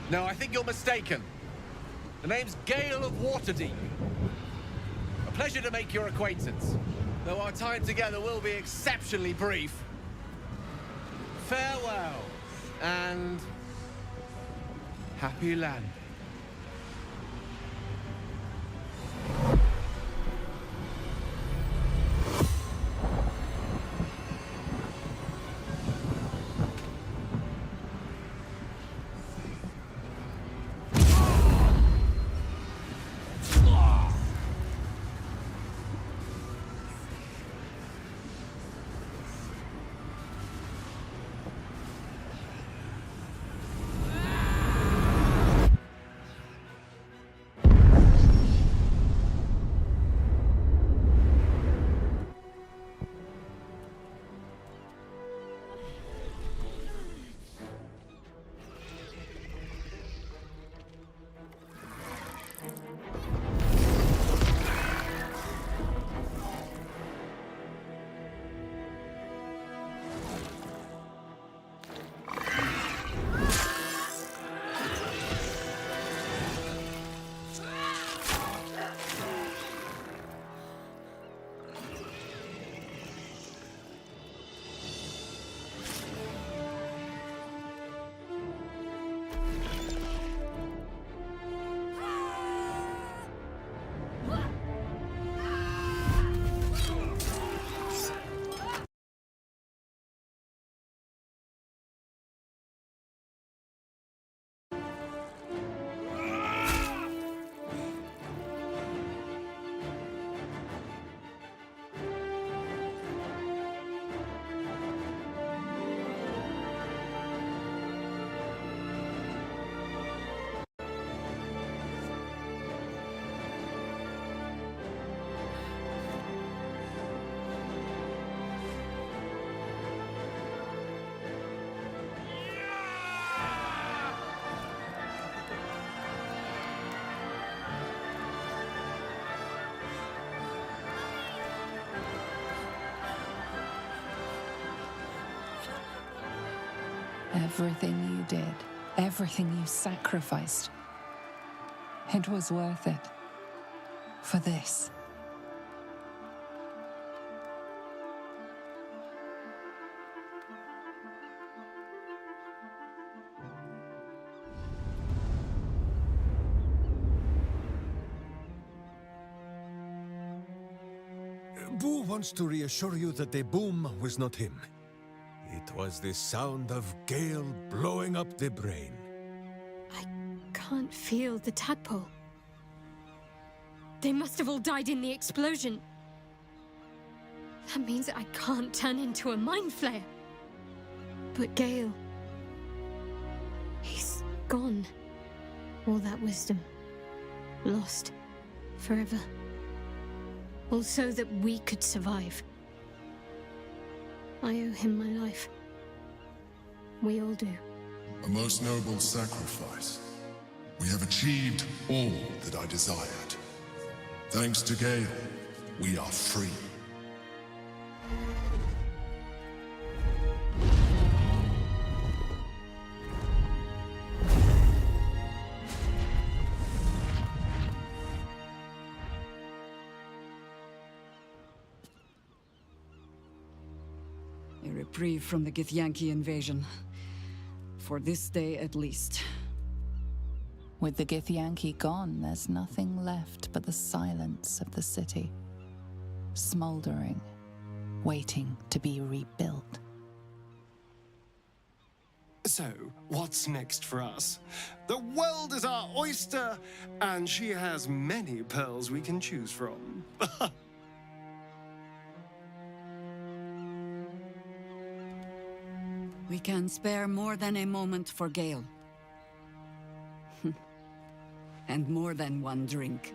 No, I think you're mistaken. The name's Gale of Waterdeep. A pleasure to make your acquaintance, though our time together will be exceptionally brief. Farewell, and happy land. Everything you did, everything you sacrificed, it was worth it. For this. Boo wants to reassure you that the boom was not him. It was the sound of Gale blowing up the brain. I can't feel the tadpole. They must have all died in the explosion. That means I can't turn into a mind flayer. But Gale... he's gone. All that wisdom. Lost. Forever. All so that we could survive. I owe him my life. We all do. A most noble sacrifice. We have achieved all that I desired. Thanks to Gale, we are free. A reprieve from the Githyanki invasion. For this day at least. With the Githyanki gone, there's nothing left but the silence of the city. Smoldering, waiting to be rebuilt. So, what's next for us? The world is our oyster, and she has many pearls we can choose from. We can spare more than a moment for Gale. And more than one drink.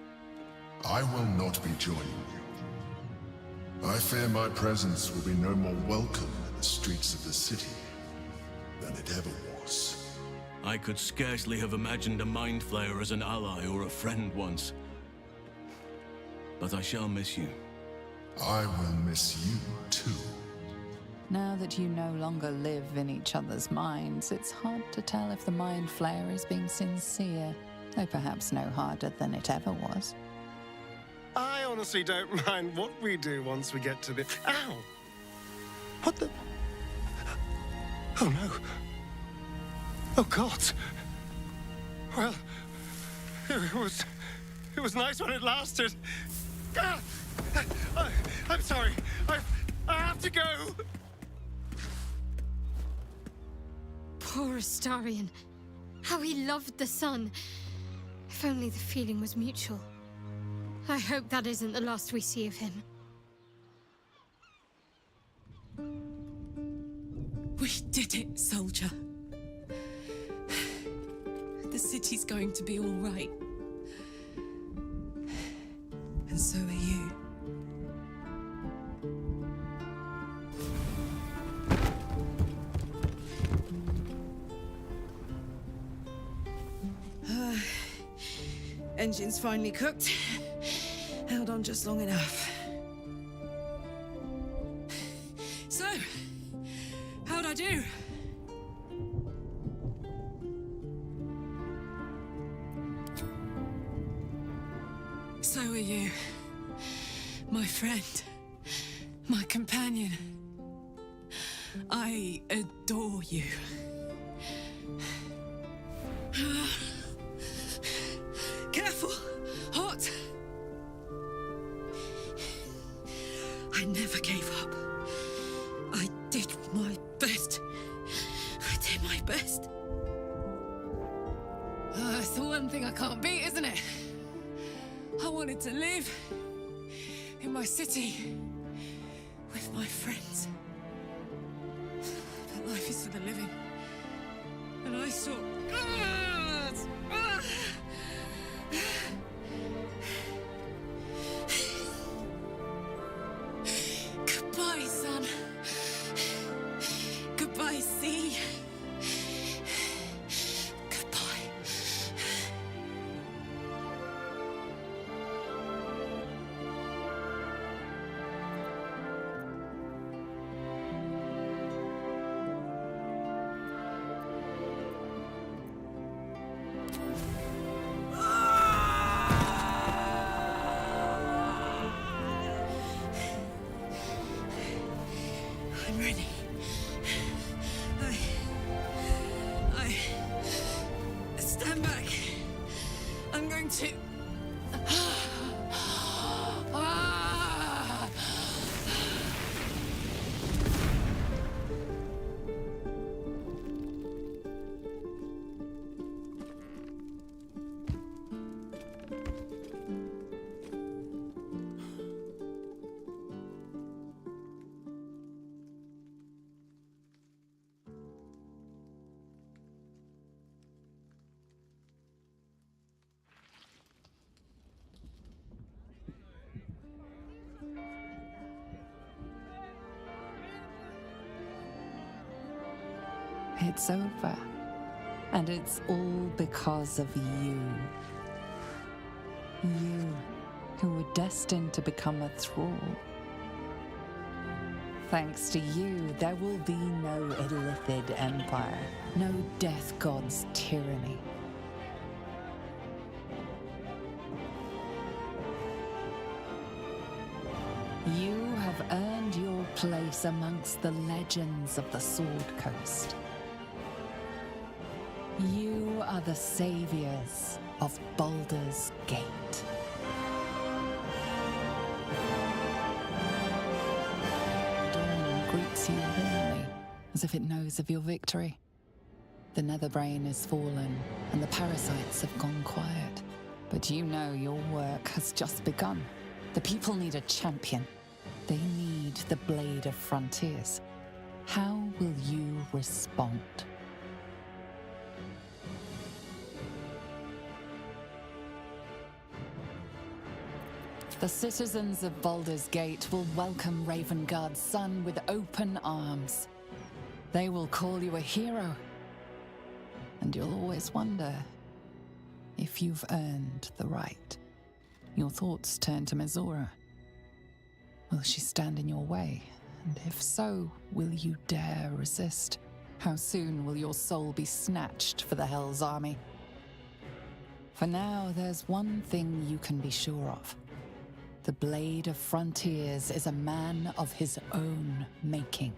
I will not be joining you. I fear my presence will be no more welcome in the streets of the city than it ever was. I could scarcely have imagined a Mind Flayer as an ally or a friend once. But I shall miss you. I will miss you too. Now that you no longer live in each other's minds, it's hard to tell if the Mind Flayer is being sincere, though perhaps no harder than it ever was. I honestly don't mind what we do once we get to the... Ow! What the... Oh no. Oh God. Well, it was nice when it lasted. Ah! I'm sorry. I have to go. Poor Astarion. How he loved the sun. If only the feeling was mutual. I hope that isn't the last we see of him. We did it, soldier. The city's going to be all right. And so are you. Engine's finally cooked. Held on just long enough. So, how'd I do? So are you. My friend. My companion. I adore you. Careful! Hot! I never gave up. I did my best. I did my best. It's the one thing I can't beat, isn't it? I wanted to live in my city with my friends. But life is for the living. And I saw... Goodbye, sun. Goodbye, sea. Goodbye. I'm ready. I stand back. I'm going to... It's over. And it's all because of you. You, who were destined to become a thrall. Thanks to you, there will be no Illithid Empire, no Death God's tyranny. You have earned your place amongst the legends of the Sword Coast. You are the saviors of Baldur's Gate. Dawn greets you warmly, as if it knows of your victory. The Netherbrain is fallen, and the parasites have gone quiet. But you know your work has just begun. The people need a champion. They need the Blade of Frontiers. How will you respond? The citizens of Baldur's Gate will welcome Ravengard's son with open arms. They will call you a hero. And you'll always wonder if you've earned the right. Your thoughts turn to Mizora. Will she stand in your way And if so, will you dare resist? How soon will your soul be snatched for the Hell's Army? For now, there's one thing you can be sure of. The Blade of Frontiers is a man of his own making.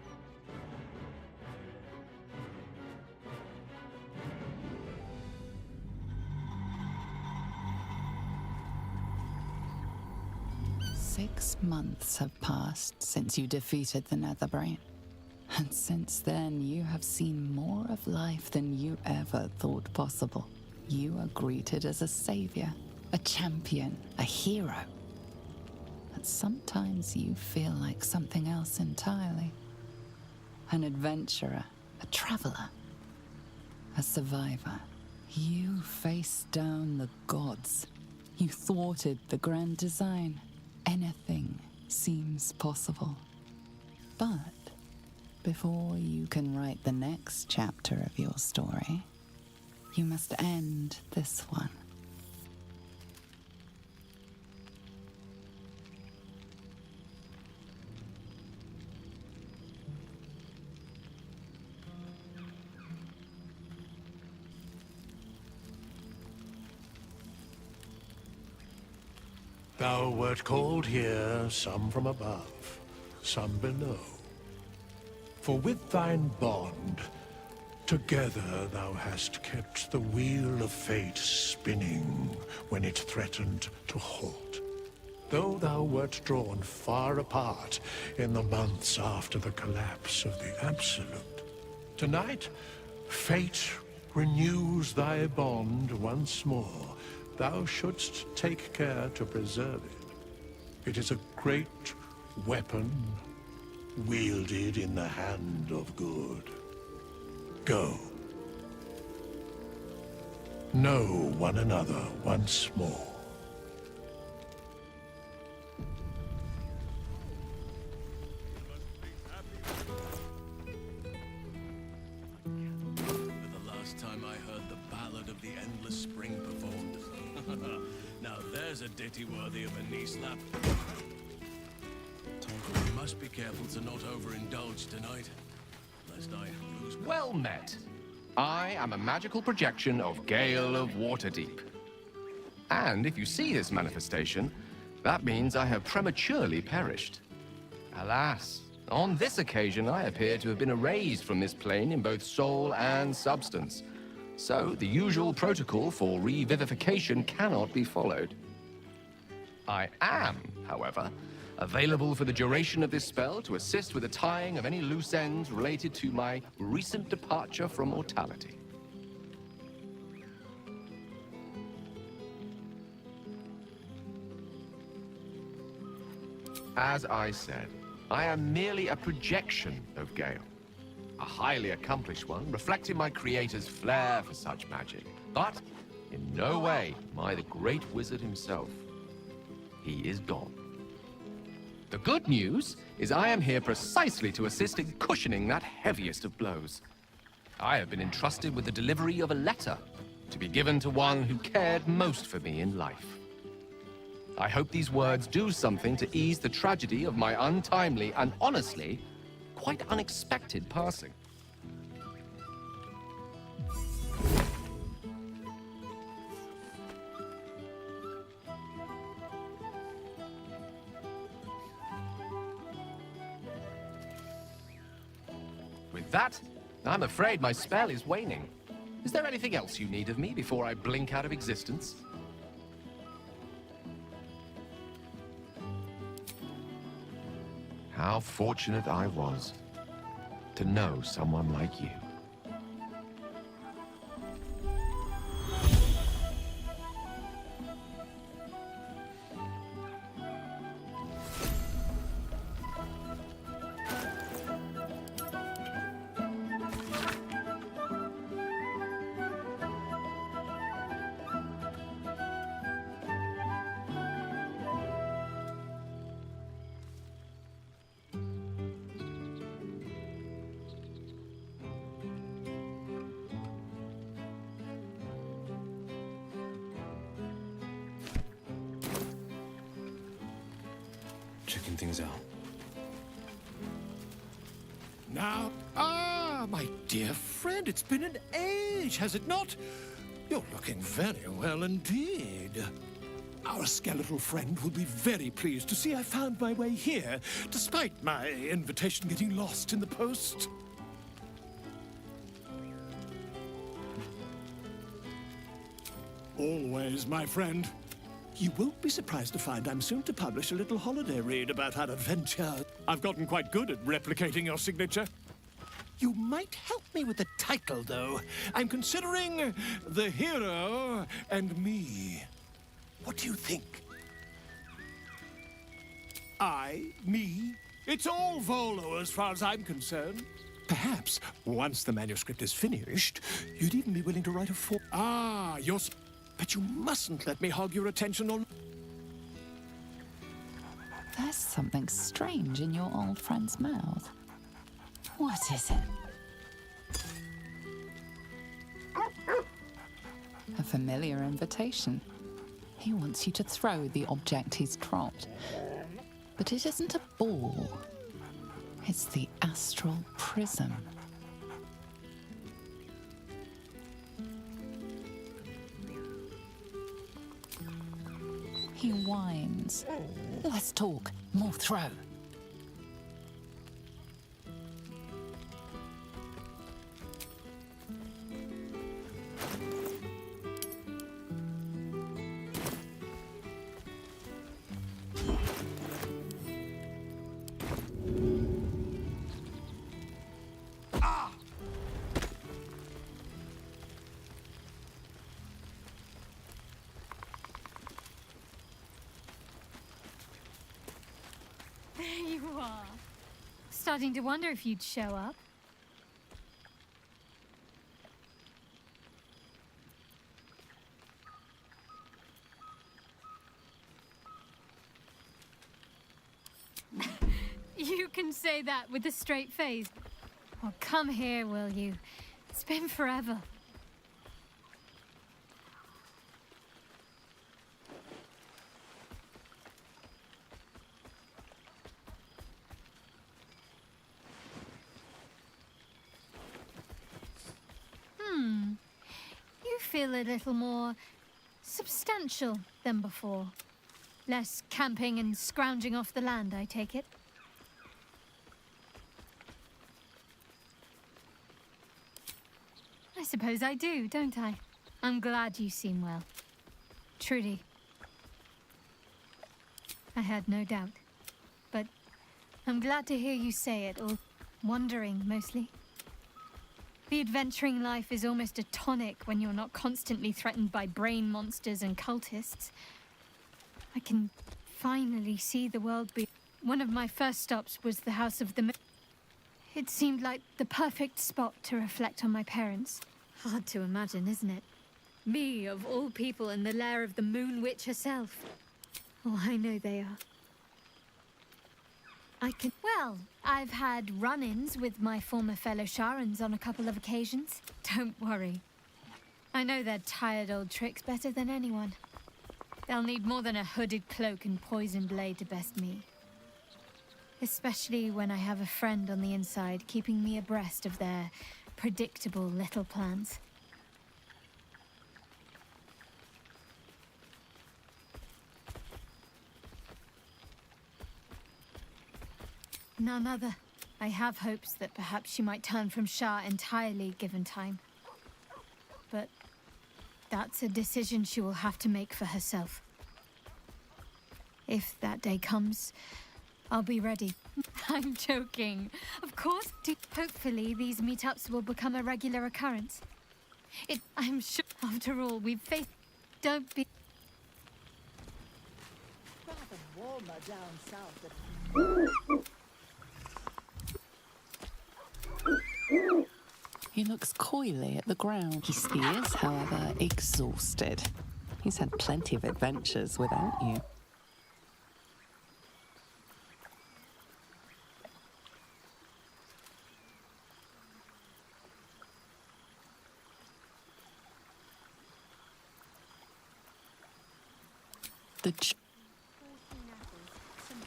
Six months have passed since you defeated the Netherbrain. And since then, you have seen more of life than you ever thought possible. You are greeted as a savior, a champion, a hero. But sometimes you feel like something else entirely. An adventurer, a traveler, a survivor. You faced down the gods. You thwarted the grand design. Anything seems possible. But before you can write the next chapter of your story, you must end this one. Thou wert called here, some from above, some below. For with thine bond, together thou hast kept the wheel of fate spinning when it threatened to halt. Though thou wert drawn far apart in the months after the collapse of the Absolute, tonight, fate renews thy bond once more. Thou shouldst take care to preserve it. It is a great weapon, wielded in the hand of good. Go. Know one another once more. The last time I heard the ballad of the Endless Spring performed. Now there's a ditty worthy of a knee slap. We must be careful to not overindulge tonight, lest I lose... Well met. I am a magical projection of Gale of Waterdeep. And if you see this manifestation, that means I have prematurely perished. Alas, on this occasion I appear to have been erased from this plane in both soul and substance. So the usual protocol for revivification cannot be followed. I am, however, available for the duration of this spell to assist with the tying of any loose ends related to my recent departure from mortality. As I said, I am merely a projection of Gale. A highly accomplished one, reflecting my creator's flair for such magic. But in no way am I the great wizard himself. He is gone. The good news is I am here precisely to assist in cushioning that heaviest of blows. I have been entrusted with the delivery of a letter to be given to one who cared most for me in life. I hope these words do something to ease the tragedy of my untimely and honestly, quite unexpected passing. With that, I'm afraid my spell is waning. Is there anything else you need of me before I blink out of existence? How fortunate I was to know someone like you. Checking things out. Now, my dear friend, it's been an age, has it not? You're looking very well indeed. Our skeletal friend will be very pleased to see I found my way here, despite my invitation getting lost in the post. Always, my friend. You won't be surprised to find I'm soon to publish a little holiday read about our adventure. I've gotten quite good at replicating your signature. You might help me with the title, though. I'm considering The Hero and Me. What do you think? Me. It's all Volo as far as I'm concerned. Perhaps, once the manuscript is finished, you'd even be willing to write a you're... But you mustn't let me hog your attention on... There's something strange in your old friend's mouth. What is it? A familiar invitation. He wants you to throw the object he's dropped. But it isn't a ball. It's the astral prism. He whines. Let's talk, more throw. There you are. Starting to wonder if you'd show up. You can say that with a straight face. Well, come here, will you? It's been forever. You feel a little more substantial than before. Less camping and scrounging off the land, I take it. I suppose I do, don't I? I'm glad you seem well. Truly. I had no doubt. But I'm glad to hear you say it, or wondering mostly. The adventuring life is almost a tonic when you're not constantly threatened by brain monsters and cultists. I can finally see the world be... One of my first stops was the House of the... It seemed like the perfect spot to reflect on my parents. Hard to imagine, isn't it? Me, of all people, in the lair of the Moon Witch herself. Oh, I know they are. Well, I've had run-ins with my former fellow Sharans on a couple of occasions. Don't worry. I know their tired old tricks better than anyone. They'll need more than a hooded cloak and poison blade to best me. Especially when I have a friend on the inside keeping me abreast of their predictable little plans. None other. I have hopes that perhaps she might turn from Shah entirely given time. But that's a decision she will have to make for herself. If that day comes, I'll be ready. I'm joking. Of course. Hopefully these meetups will become a regular occurrence. I'm sure, after all, we've faced... Don't be... Rather warmer down south. He looks coyly at the ground. He is, however, exhausted. He's had plenty of adventures without you. The 14 apples, some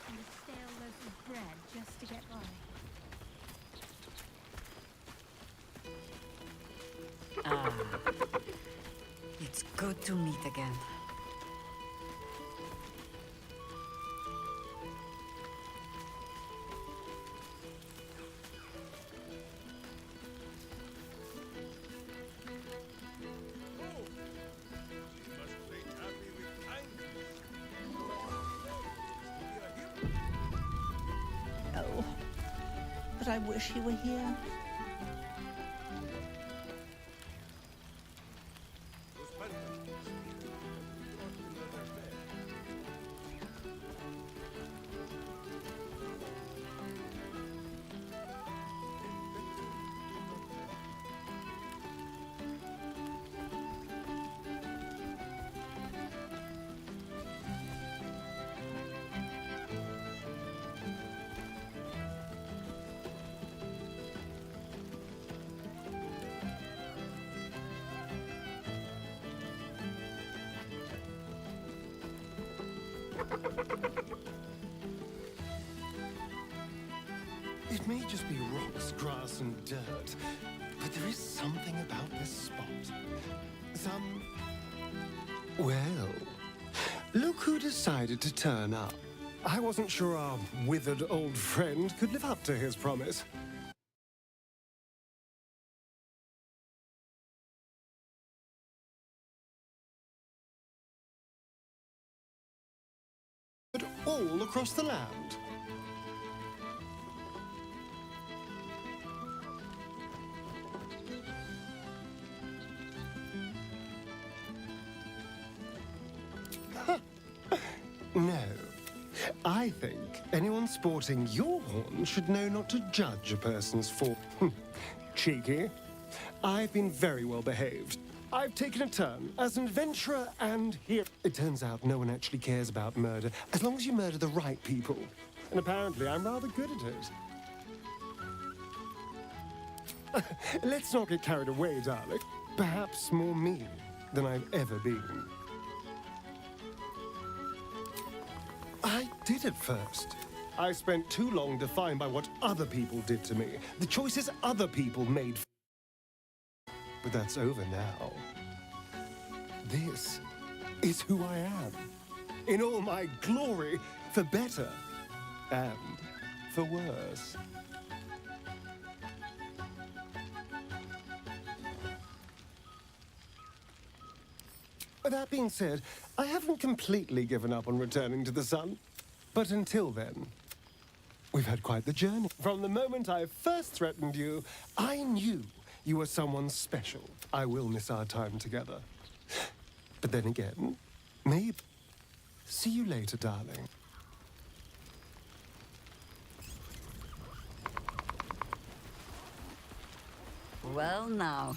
and a stale loaf of bread just to get by. It's good to meet again. Oh, but I wish he were here. It may just be rocks, grass, and dirt, but there is something about this spot. Well, look who decided to turn up. I wasn't sure our withered old friend could live up to his promise. But all across the land. No. I think anyone sporting your horn should know not to judge a person's form. Cheeky. I've been very well behaved. I've taken a turn as an adventurer and hero. It turns out no one actually cares about murder, as long as you murder the right people. And apparently I'm rather good at it. Let's not get carried away, darling. Perhaps more me than I've ever been. I did at first. I spent too long defined by what other people did to me, the choices other people made. But that's over now. This is who I am, in all my glory, for better and for worse. That being said, I haven't completely given up on returning to the sun. But until then, we've had quite the journey. From the moment I first threatened you, I knew you were someone special. I will miss our time together. But then again, maybe. See you later, darling. Well now,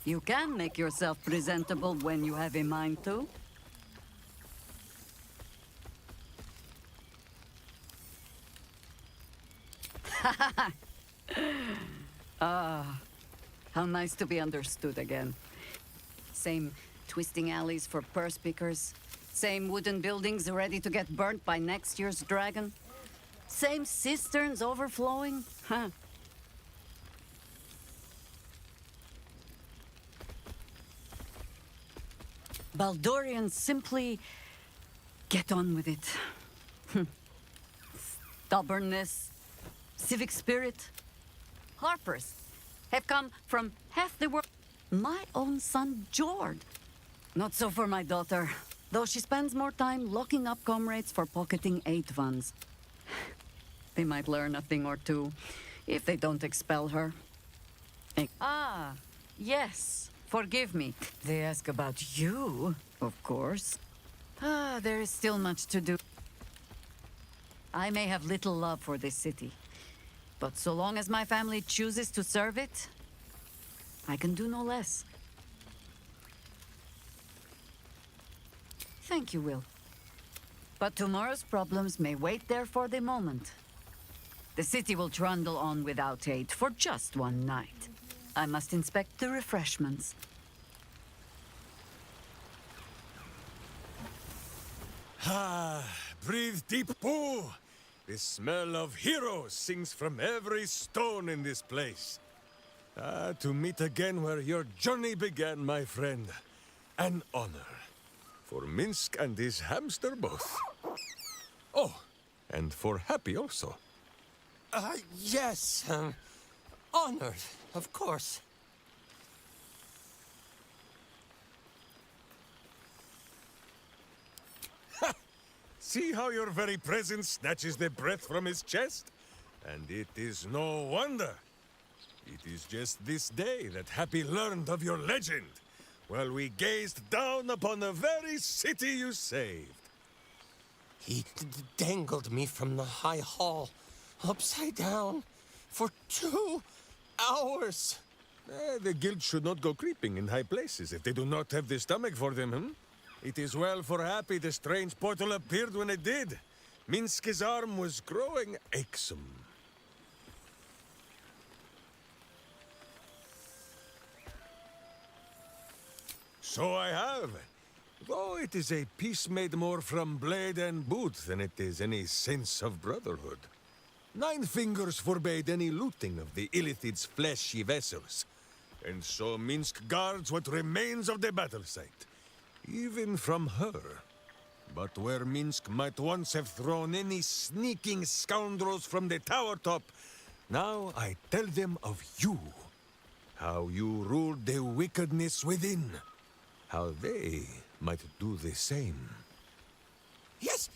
you can make yourself presentable when you have a mind to. Ah, how nice to be understood again. Same twisting alleys for purse pickers. Same wooden buildings ready to get burnt by next year's dragon. Same cisterns overflowing. Huh. Baldurians simply get on with it. Stubbornness, civic spirit. Harpers have come from half the world. My own son, Jord. Not so for my daughter, though she spends more time locking up comrades for pocketing 8 ones. They might learn a thing or two if they don't expel her. Ah, yes. Forgive me. They ask about you, of course. Ah, there is still much to do. I may have little love for this city, but so long as my family chooses to serve it, I can do no less. Thank you, Will. But tomorrow's problems may wait there for the moment. The city will trundle on without aid for just one night. I must inspect the refreshments. Ah, breathe deep, Pooh. The smell of heroes sings from every stone in this place. To meet again where your journey began, my friend. An honor. For Minsk and his hamster both. Oh, and for Happy also. Yes. Honored, of course. See how your very presence snatches the breath from his chest? And it is no wonder. It is just this day that Happy learned of your legend, while we gazed down upon the very city you saved. He dangled me from the high hall, upside down, for 2 hours. The guild should not go creeping in high places if they do not have the stomach for them, hmm? It is well for Happy the strange portal appeared when it did. Minsk's arm was growing achsome. So I have. Though it is a peace made more from blade and boot than it is any sense of brotherhood. 9 fingers forbade any looting of the Illithid's fleshy vessels. And so Minsk guards what remains of the battle site. Even from her. But where Minsk might once have thrown any sneaking scoundrels from the tower top, now I tell them of you. How you ruled the wickedness within. How they might do the same. Yes,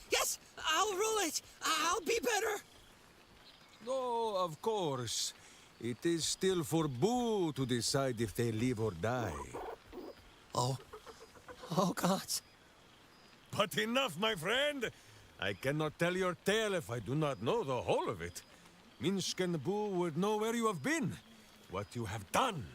I'll rule it. I'll be better. Though, of course, it is still for Boo to decide if they live or die. Oh, gods. But enough, my friend! I cannot tell your tale if I do not know the whole of it. Minsk and Boo would know where you have been, what you have done.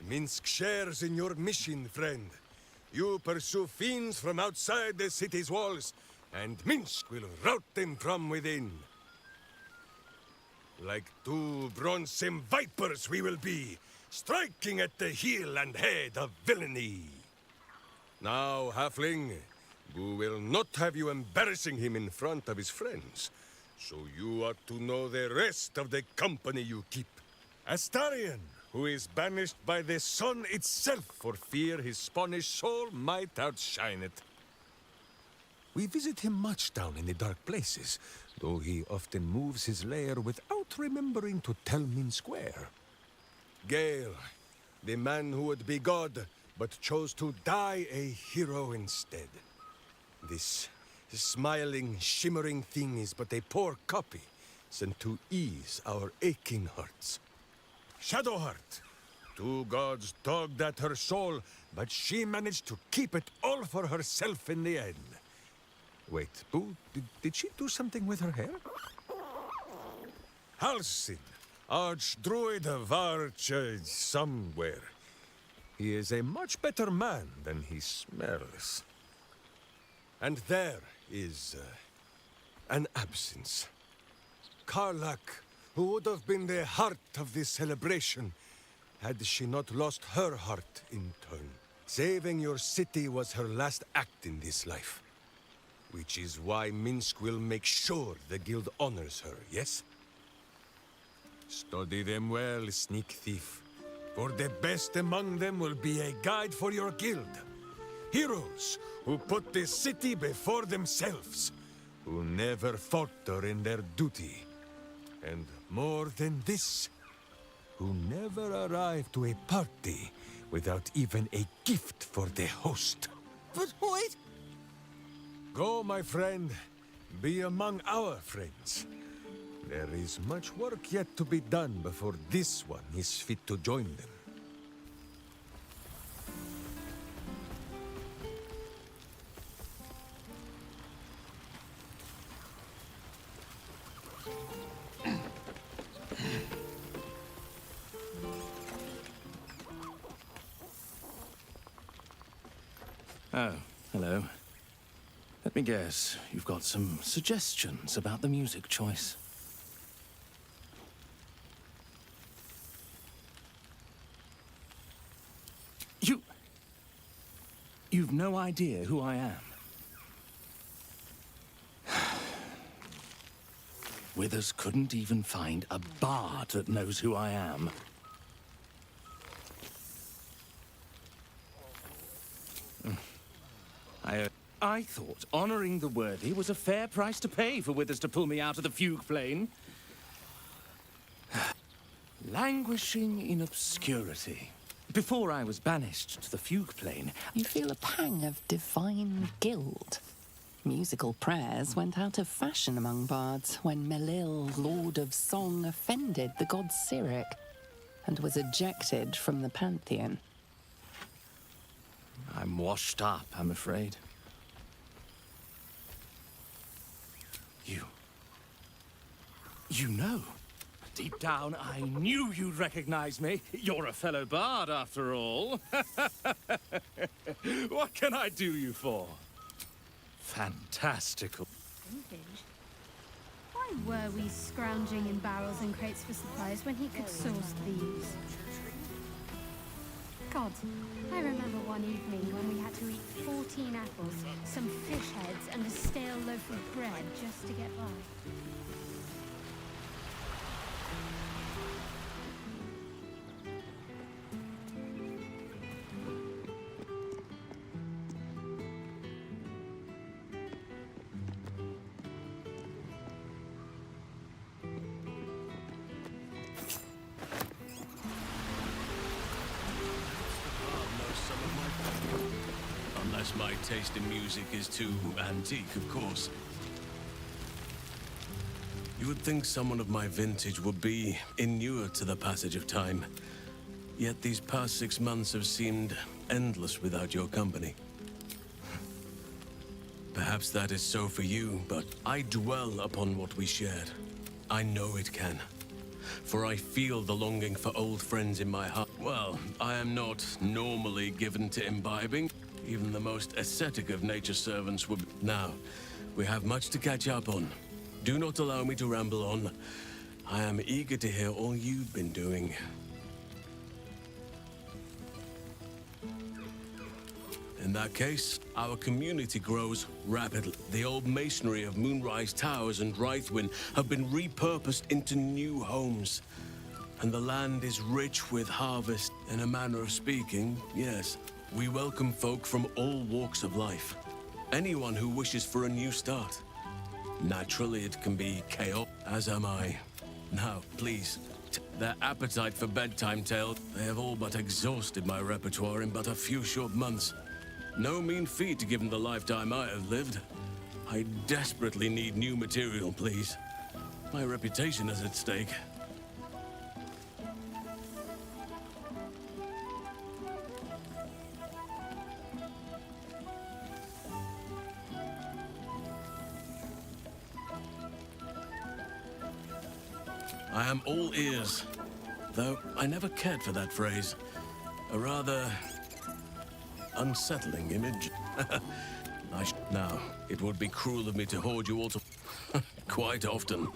Minsk shares in your mission, friend. You pursue fiends from outside the city's walls, and Minsk will rout them from within. Like 2 bronzesome vipers we will be, striking at the heel and head of villainy. Now, halfling, Boo will not have you embarrassing him in front of his friends, so you ought to know the rest of the company you keep. Astarion, who is banished by the sun itself for fear his Spanish soul might outshine it. We visit him much down in the dark places, though he often moves his lair without remembering to tell Minsk where. Gale, the man who would be God, but chose to die a hero instead. This smiling, shimmering thing is but a poor copy, sent to ease our aching hearts. Shadowheart. 2 gods dogged at her soul, but she managed to keep it all for herself in the end. Wait, Boo, did she do something with her hair? Halcyon, Archdruid of Arch... somewhere. He is a much better man than he smells. And there is... an absence. Karlach, who would have been the heart of this celebration, had she not lost her heart in turn. Saving your city was her last act in this life. Which is why Minsk will make sure the guild honors her, yes? Study them well, sneak thief. For the best among them will be a guide for your guild. Heroes who put the city before themselves. Who never falter in their duty. And more than this, who never arrive to a party without even a gift for the host. But wait! Go, my friend. Be among our friends. There is much work yet to be done before this one is fit to join them. Oh, hello. Let me guess, you've got some suggestions about the music choice. You've no idea who I am. Withers couldn't even find a bard that knows who I am. I thought honoring the worthy was a fair price to pay for Withers to pull me out of the fugue plane. Languishing in obscurity. Before I was banished to the fugue plane, You feel a pang of divine guilt. Musical prayers went out of fashion among bards when Melil, Lord of Song, offended the god Cyric and was ejected from the pantheon. I'm washed up, I'm afraid. You know. Deep down, I knew you'd recognize me. You're a fellow bard, after all. What can I do you for? Fantastical. Vintage? Why were we scrounging in barrels and crates for supplies when he could source these? God, I remember one evening when we had to eat 14 apples, some fish heads, and a stale loaf of bread just to get by. Unless my taste in music is too antique, of course. You would think someone of my vintage would be inured to the passage of time. Yet these past 6 months have seemed endless without your company. Perhaps that is so for you, but I dwell upon what we shared. I know it can. For I feel the longing for old friends in my heart. Well, I am not normally given to imbibing. Even the most ascetic of nature's servants would... Now, we have much to catch up on. Do not allow me to ramble on. I am eager to hear all you've been doing. In that case, our community grows rapidly. The old masonry of Moonrise Towers and Rythwin have been repurposed into new homes. And the land is rich with harvest. In a manner of speaking, yes. We welcome folk from all walks of life. Anyone who wishes for a new start. Naturally, it can be chaos, as am I. Now, please, their appetite for bedtime tales, they have all but exhausted my repertoire in but a few short months. No mean feat given the lifetime I have lived. I desperately need new material, please. My reputation is at stake. I am all ears, though I never cared for that phrase. A rather unsettling image. Now, it would be cruel of me to hoard you all to... Quite often.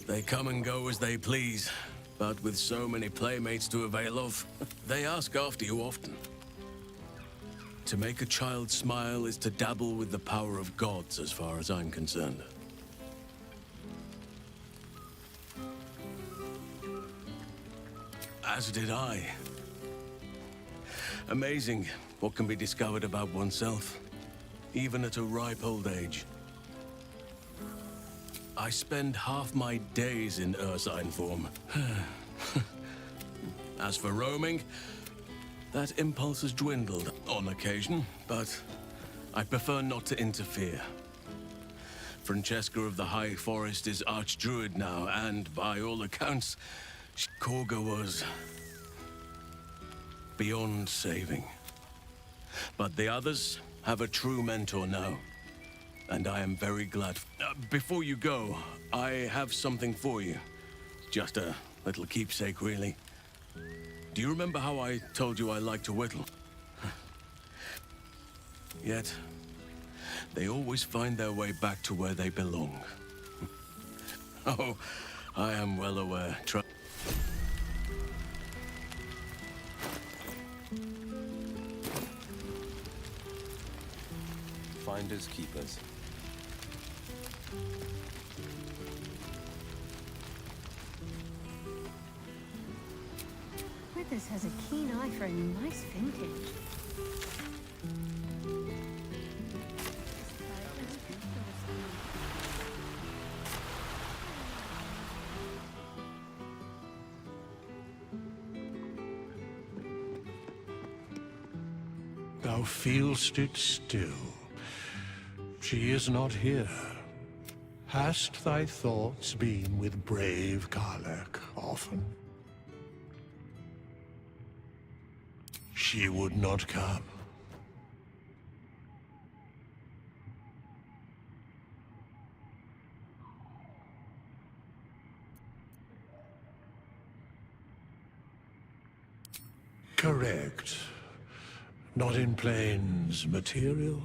They come and go as they please, but with so many playmates to avail of, they ask after you often. To make a child smile is to dabble with the power of gods, as far as I'm concerned. As did I. Amazing what can be discovered about oneself, even at a ripe old age. I spend half my days in Ursine form. As for roaming, that impulse has dwindled on occasion, but I prefer not to interfere. Francesca of the High Forest is Archdruid now, and by all accounts, Korga was beyond saving. But the others have a true mentor now, and I am very glad. Before you go, I have something for you. Just a little keepsake, really. Do you remember how I told you I like to whittle? Yet, they always find their way back to where they belong. Oh, I am well aware. finders keepers. Withers has a keen eye for a nice vintage. Thou feelst it still. She is not here. Hast thy thoughts been with brave Karlach often? She would not come. Correct. Not in planes material,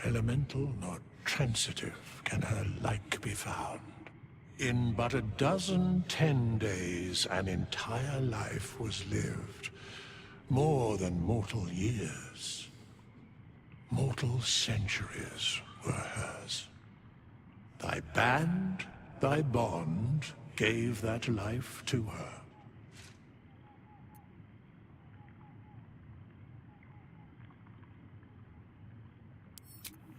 elemental, nor transitive can her like be found. In but a dozen 10 days, an entire life was lived. More than mortal years. Mortal centuries were hers. Thy band, thy bond, gave that life to her.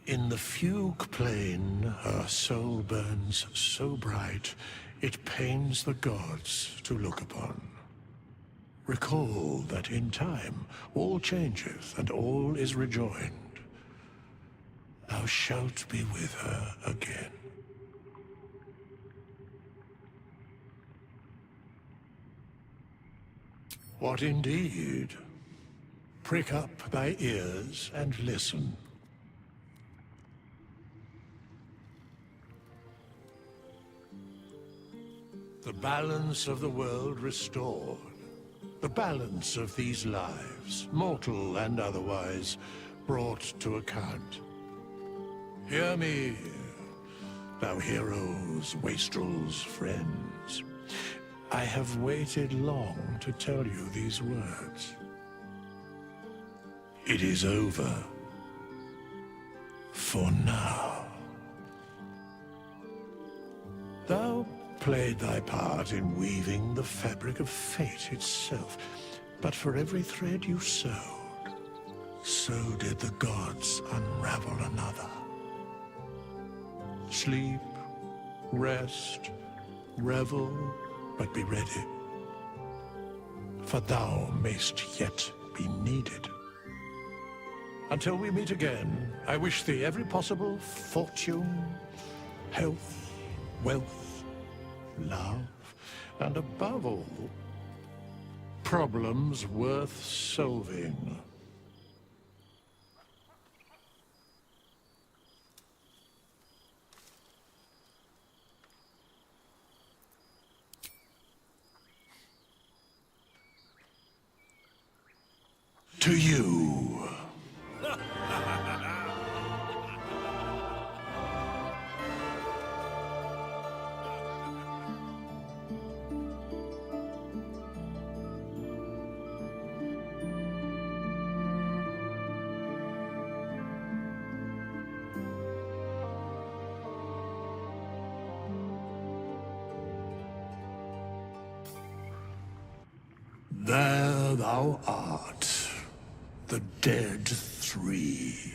In the fugue plane, her soul burns so bright, it pains the gods to look upon. Recall that in time, all changeth and all is rejoined. Thou shalt be with her again. What indeed? Prick up thy ears and listen. The balance of the world restored. The balance of these lives, mortal and otherwise, brought to account. Hear me, thou heroes, wastrels, friends. I have waited long to tell you these words. It is over. For now. Thou played thy part in weaving the fabric of fate itself, but for every thread you sewed, so did the gods unravel another. Sleep, rest, revel, but be ready, for thou mayst yet be needed. Until we meet again, I wish thee every possible fortune, health, wealth, love, and above all, problems worth solving. To you. There thou art, the dead three.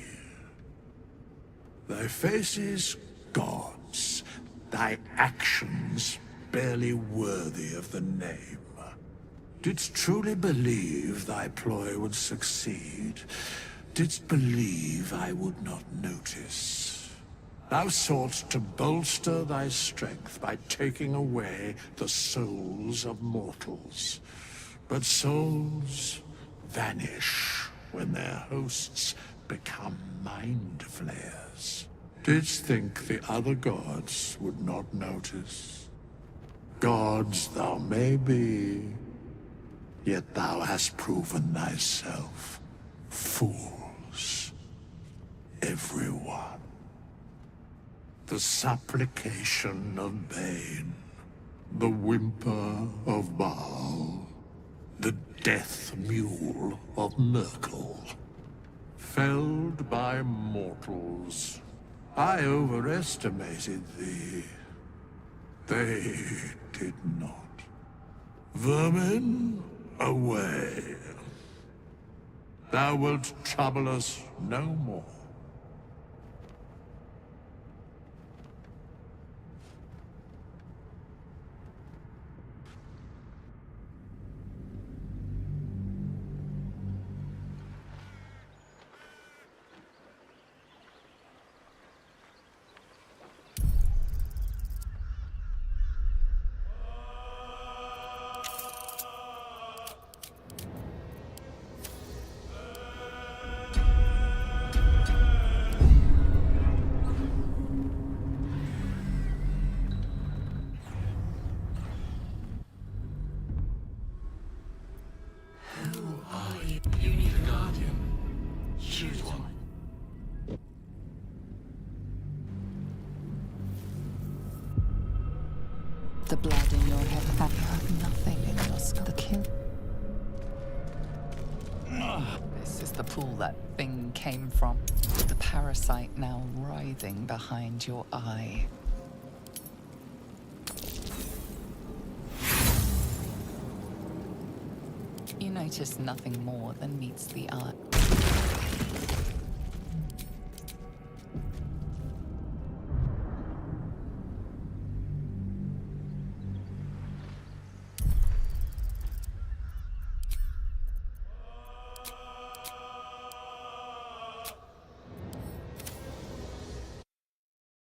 Thy faces gods, thy actions barely worthy of the name. Didst truly believe thy ploy would succeed? Didst believe I would not notice? Thou sought to bolster thy strength by taking away the souls of mortals. But souls vanish when their hosts become mind flayers. Didst think the other gods would not notice? Gods thou may be, yet thou hast proven thyself fools. Everyone. The supplication of Bane, the whimper of Baal, the death mule of Merkel. felled by mortals. I overestimated thee. They did not. Vermin, away. Thou wilt trouble us no more. The blood in your head, have you heard nothing in your skull? The kill. This is the pool that thing came from. The parasite now writhing behind your eye. You notice nothing more than meets the eye.